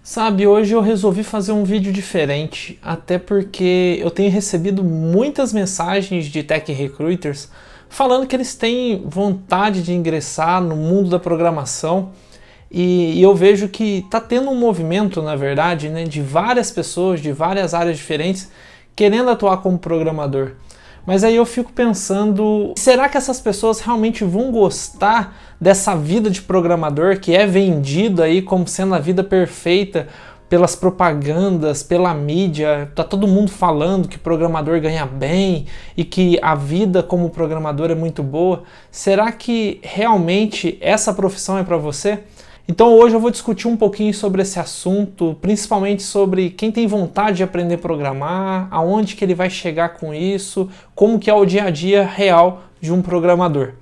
Sabe, hoje eu resolvi fazer um vídeo diferente, até porque eu tenho recebido muitas mensagens de tech recruiters falando que eles têm vontade de ingressar no mundo da programação e eu vejo que está tendo um movimento, na verdade, né, de várias pessoas de várias áreas diferentes querendo atuar como programador. Mas aí eu fico pensando, será que essas pessoas realmente vão gostar dessa vida de programador que é vendida aí como sendo a vida perfeita pelas propagandas, pela mídia? Tá todo mundo falando que programador ganha bem e que a vida como programador é muito boa. Será que realmente essa profissão é para você? Então hoje eu vou discutir um pouquinho sobre esse assunto, principalmente sobre quem tem vontade de aprender a programar, aonde que ele vai chegar com isso, como que é o dia a dia real de um programador.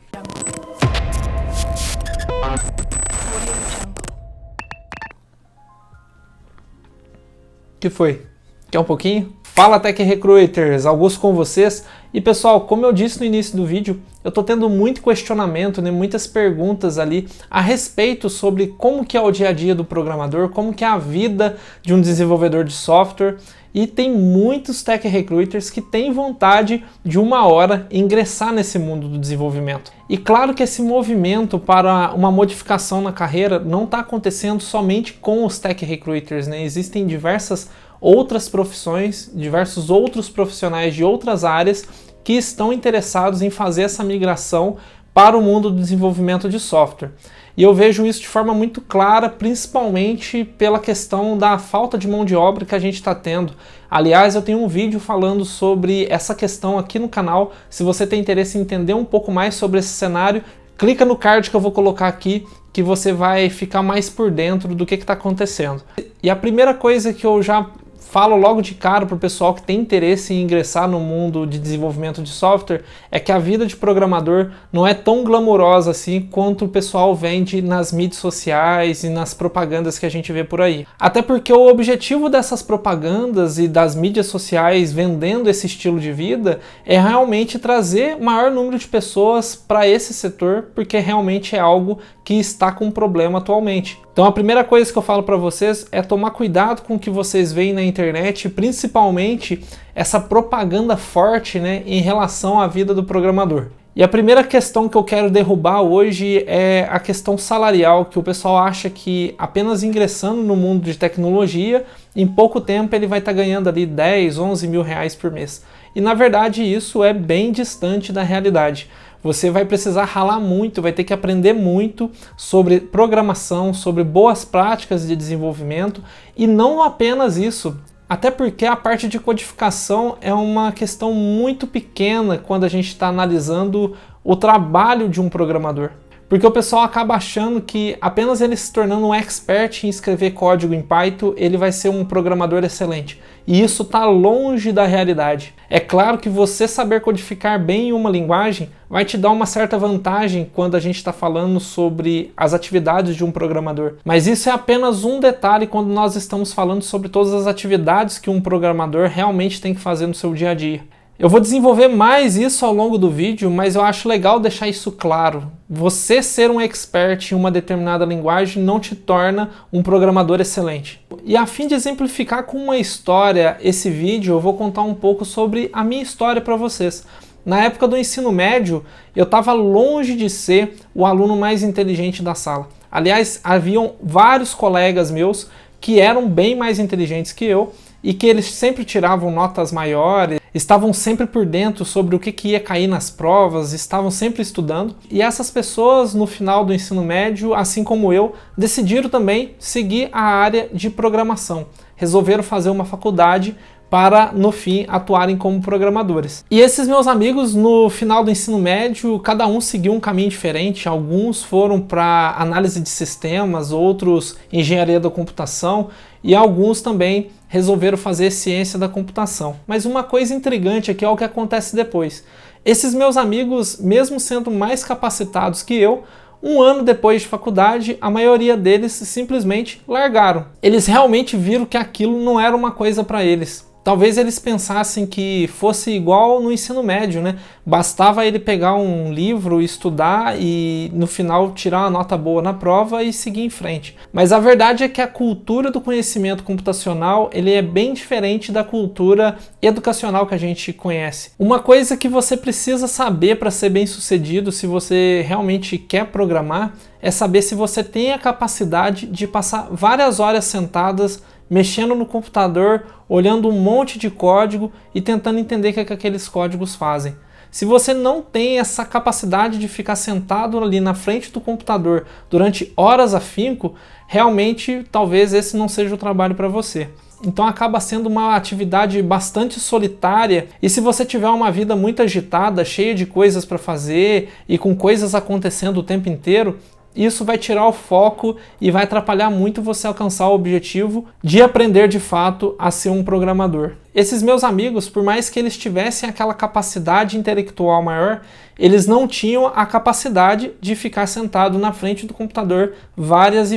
Que foi? Quer um pouquinho? Fala Tech Recruiters, Augusto com vocês. E pessoal, como eu disse no início do vídeo, eu tô tendo muito questionamento, né, muitas perguntas ali a respeito sobre como que é o dia a dia do programador, como que é a vida de um desenvolvedor de software. E tem muitos Tech Recruiters que têm vontade de uma hora ingressar nesse mundo do desenvolvimento. E claro que esse movimento para uma modificação na carreira não está acontecendo somente com os Tech Recruiters, né? Existem diversas outras profissões, diversos outros profissionais de outras áreas que estão interessados em fazer essa migração para o mundo do desenvolvimento de software. E eu vejo isso de forma muito clara, principalmente pela questão da falta de mão de obra que a gente está tendo. Aliás, eu tenho um vídeo falando sobre essa questão aqui no canal. Se você tem interesse em entender um pouco mais sobre esse cenário, clica no card que eu vou colocar aqui, que você vai ficar mais por dentro do que está acontecendo. E a primeira coisa que eu já falo logo de cara para o pessoal que tem interesse em ingressar no mundo de desenvolvimento de software é que a vida de programador não é tão glamourosa assim quanto o pessoal vende nas mídias sociais e nas propagandas que a gente vê por aí. Até porque o objetivo dessas propagandas e das mídias sociais vendendo esse estilo de vida é realmente trazer maior número de pessoas para esse setor, porque realmente é algo que está com problema atualmente. Então a primeira coisa que eu falo para vocês é tomar cuidado com o que vocês veem na internet, principalmente essa propaganda forte, né, em relação à vida do programador. E a primeira questão que eu quero derrubar hoje é a questão salarial, que o pessoal acha que apenas ingressando no mundo de tecnologia, em pouco tempo ele vai estar ganhando ali 10, 11 mil reais por mês. E na verdade isso é bem distante da realidade. Você vai precisar ralar muito, vai ter que aprender muito sobre programação, sobre boas práticas de desenvolvimento e não apenas isso, até porque a parte de codificação é uma questão muito pequena quando a gente está analisando o trabalho de um programador. Porque o pessoal acaba achando que apenas ele se tornando um expert em escrever código em Python, ele vai ser um programador excelente. E isso está longe da realidade. É claro que você saber codificar bem em uma linguagem vai te dar uma certa vantagem quando a gente está falando sobre as atividades de um programador. Mas isso é apenas um detalhe quando nós estamos falando sobre todas as atividades que um programador realmente tem que fazer no seu dia a dia. Eu vou desenvolver mais isso ao longo do vídeo, mas eu acho legal deixar isso claro. Você ser um expert em uma determinada linguagem não te torna um programador excelente. E a fim de exemplificar com uma história esse vídeo, eu vou contar um pouco sobre a minha história para vocês. Na época do ensino médio, eu estava longe de ser o aluno mais inteligente da sala. Aliás, haviam vários colegas meus que eram bem mais inteligentes que eu, e que eles sempre tiravam notas maiores, estavam sempre por dentro sobre o que ia cair nas provas, estavam sempre estudando. E essas pessoas, no final do ensino médio, assim como eu, decidiram também seguir a área de programação. Resolveram fazer uma faculdade para, no fim, atuarem como programadores. E esses meus amigos, no final do ensino médio, cada um seguiu um caminho diferente. Alguns foram para análise de sistemas, outros engenharia da computação e alguns também resolveram fazer ciência da computação. Mas uma coisa intrigante aqui é o que acontece depois. Esses meus amigos, mesmo sendo mais capacitados que eu, um ano depois de faculdade, a maioria deles simplesmente largaram. Eles realmente viram que aquilo não era uma coisa para eles. Talvez eles pensassem que fosse igual no ensino médio, né? Bastava ele pegar um livro, estudar e no final tirar uma nota boa na prova e seguir em frente. Mas a verdade é que a cultura do conhecimento computacional ele é bem diferente da cultura educacional que a gente conhece. Uma coisa que você precisa saber para ser bem-sucedido, se você realmente quer programar, é saber se você tem a capacidade de passar várias horas sentadas mexendo no computador, olhando um monte de código e tentando entender o que aqueles códigos fazem. Se você não tem essa capacidade de ficar sentado ali na frente do computador durante horas a afinco, realmente talvez esse não seja o trabalho para você. Então acaba sendo uma atividade bastante solitária, e se você tiver uma vida muito agitada, cheia de coisas para fazer e com coisas acontecendo o tempo inteiro, isso vai tirar o foco e vai atrapalhar muito você alcançar o objetivo de aprender de fato a ser um programador. Esses meus amigos, por mais que eles tivessem aquela capacidade intelectual maior, eles não tinham a capacidade de ficar sentado na frente do computador várias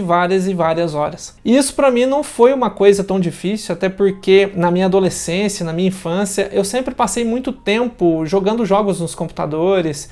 horas. E isso para mim não foi uma coisa tão difícil, até porque na minha adolescência, na minha infância, eu sempre passei muito tempo jogando jogos nos computadores,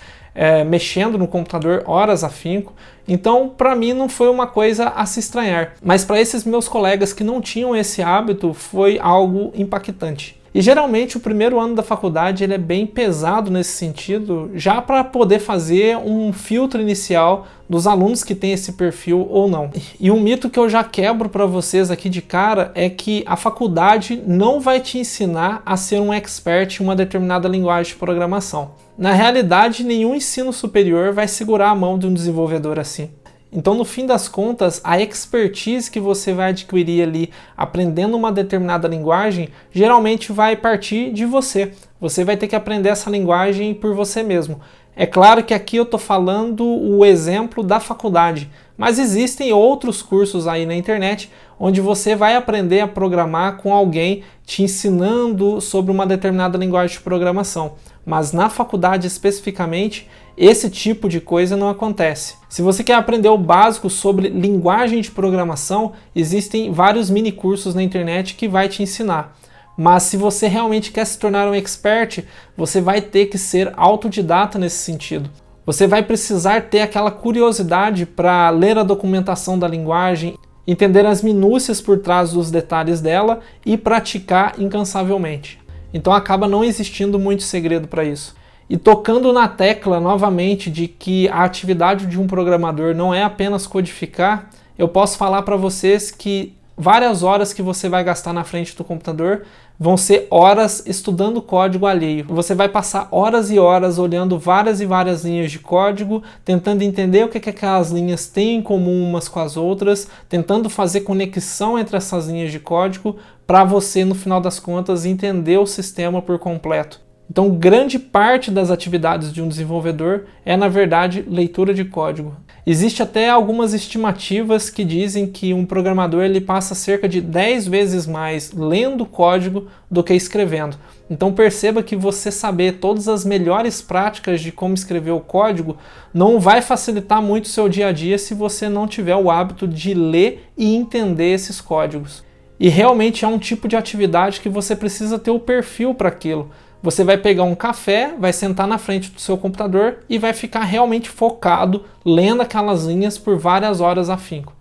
mexendo no computador horas a afinco, então para mim não foi uma coisa a se estranhar, mas para esses meus colegas que não tinham esse hábito foi algo impactante. E geralmente o primeiro ano da faculdade ele é bem pesado nesse sentido, já para poder fazer um filtro inicial dos alunos que têm esse perfil ou não. E um mito que eu já quebro para vocês aqui de cara é que a faculdade não vai te ensinar a ser um expert em uma determinada linguagem de programação. Na realidade, nenhum ensino superior vai segurar a mão de um desenvolvedor assim. Então, no fim das contas, a expertise que você vai adquirir ali aprendendo uma determinada linguagem, geralmente vai partir de você. Você vai ter que aprender essa linguagem por você mesmo. É claro que aqui eu estou falando o exemplo da faculdade, mas existem outros cursos aí na internet onde você vai aprender a programar com alguém te ensinando sobre uma determinada linguagem de programação. Mas na faculdade especificamente, esse tipo de coisa não acontece. Se você quer aprender o básico sobre linguagem de programação, existem vários mini cursos na internet que vai te ensinar. Mas se você realmente quer se tornar um expert, você vai ter que ser autodidata nesse sentido. Você vai precisar ter aquela curiosidade para ler a documentação da linguagem, entender as minúcias por trás dos detalhes dela e praticar incansavelmente. Então acaba não existindo muito segredo para isso. E tocando na tecla novamente de que a atividade de um programador não é apenas codificar, eu posso falar para vocês que várias horas que você vai gastar na frente do computador vão ser horas estudando código alheio. Você vai passar horas e horas olhando várias e várias linhas de código, tentando entender o que aquelas linhas têm em comum umas com as outras, tentando fazer conexão entre essas linhas de código para você, no final das contas, entender o sistema por completo. Então, grande parte das atividades de um desenvolvedor é, na verdade, leitura de código. Existe até algumas estimativas que dizem que um programador ele passa cerca de 10 vezes mais lendo código do que escrevendo. Então perceba que você saber todas as melhores práticas de como escrever o código não vai facilitar muito o seu dia a dia se você não tiver o hábito de ler e entender esses códigos. E realmente é um tipo de atividade que você precisa ter o perfil para aquilo. Você vai pegar um café, vai sentar na frente do seu computador e vai ficar realmente focado, lendo aquelas linhas por várias horas a afinco.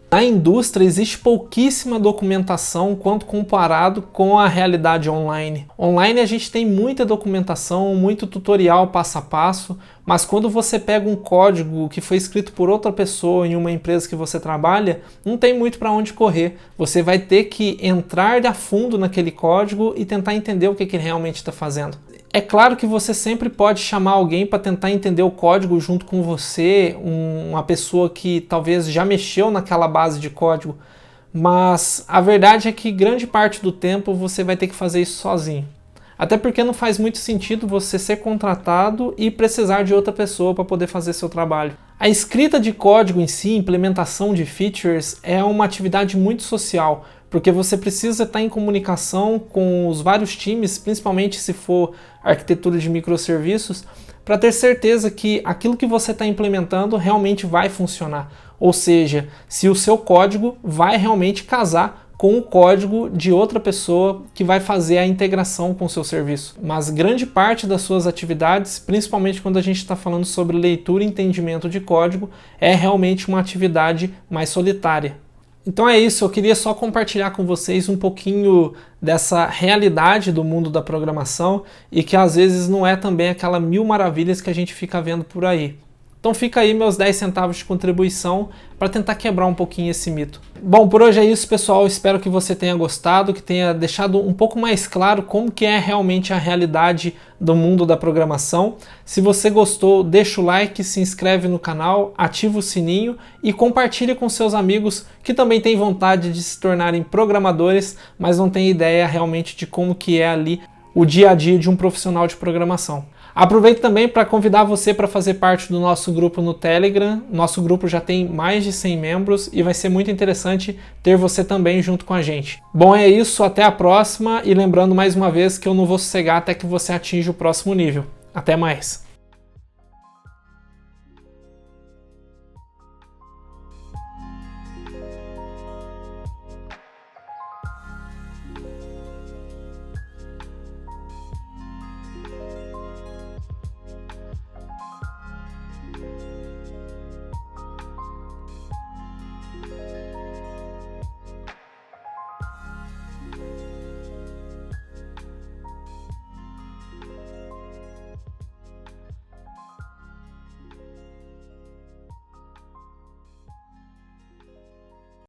Na indústria existe pouquíssima documentação quando comparado com a realidade online. Online a gente tem muita documentação, muito tutorial passo a passo, mas quando você pega um código que foi escrito por outra pessoa em uma empresa que você trabalha, não tem muito para onde correr. Você vai ter que entrar a fundo naquele código e tentar entender o que ele realmente está fazendo. É claro que você sempre pode chamar alguém para tentar entender o código junto com você, uma pessoa que talvez já mexeu naquela base de código, mas a verdade é que grande parte do tempo você vai ter que fazer isso sozinho. Até porque não faz muito sentido você ser contratado e precisar de outra pessoa para poder fazer seu trabalho. A escrita de código em si, implementação de features, é uma atividade muito social, porque você precisa estar em comunicação com os vários times, principalmente se for arquitetura de microserviços, para ter certeza que aquilo que você está implementando realmente vai funcionar. Ou seja, se o seu código vai realmente casar com o código de outra pessoa que vai fazer a integração com o seu serviço. Mas grande parte das suas atividades, principalmente quando a gente está falando sobre leitura e entendimento de código, é realmente uma atividade mais solitária. Então é isso, eu queria só compartilhar com vocês um pouquinho dessa realidade do mundo da programação e que às vezes não é também aquela mil maravilhas que a gente fica vendo por aí. Então fica aí meus 10 centavos de contribuição para tentar quebrar um pouquinho esse mito. Bom, por hoje é isso, pessoal. Espero que você tenha gostado, que tenha deixado um pouco mais claro como que é realmente a realidade do mundo da programação. Se você gostou, deixa o like, se inscreve no canal, ativa o sininho e compartilhe com seus amigos que também têm vontade de se tornarem programadores, mas não têm ideia realmente de como que é ali o dia a dia de um profissional de programação. Aproveito também para convidar você para fazer parte do nosso grupo no Telegram. Nosso grupo já tem mais de 100 membros e vai ser muito interessante ter você também junto com a gente. Bom, é isso, até a próxima e lembrando mais uma vez que eu não vou sossegar até que você atinja o próximo nível. Até mais!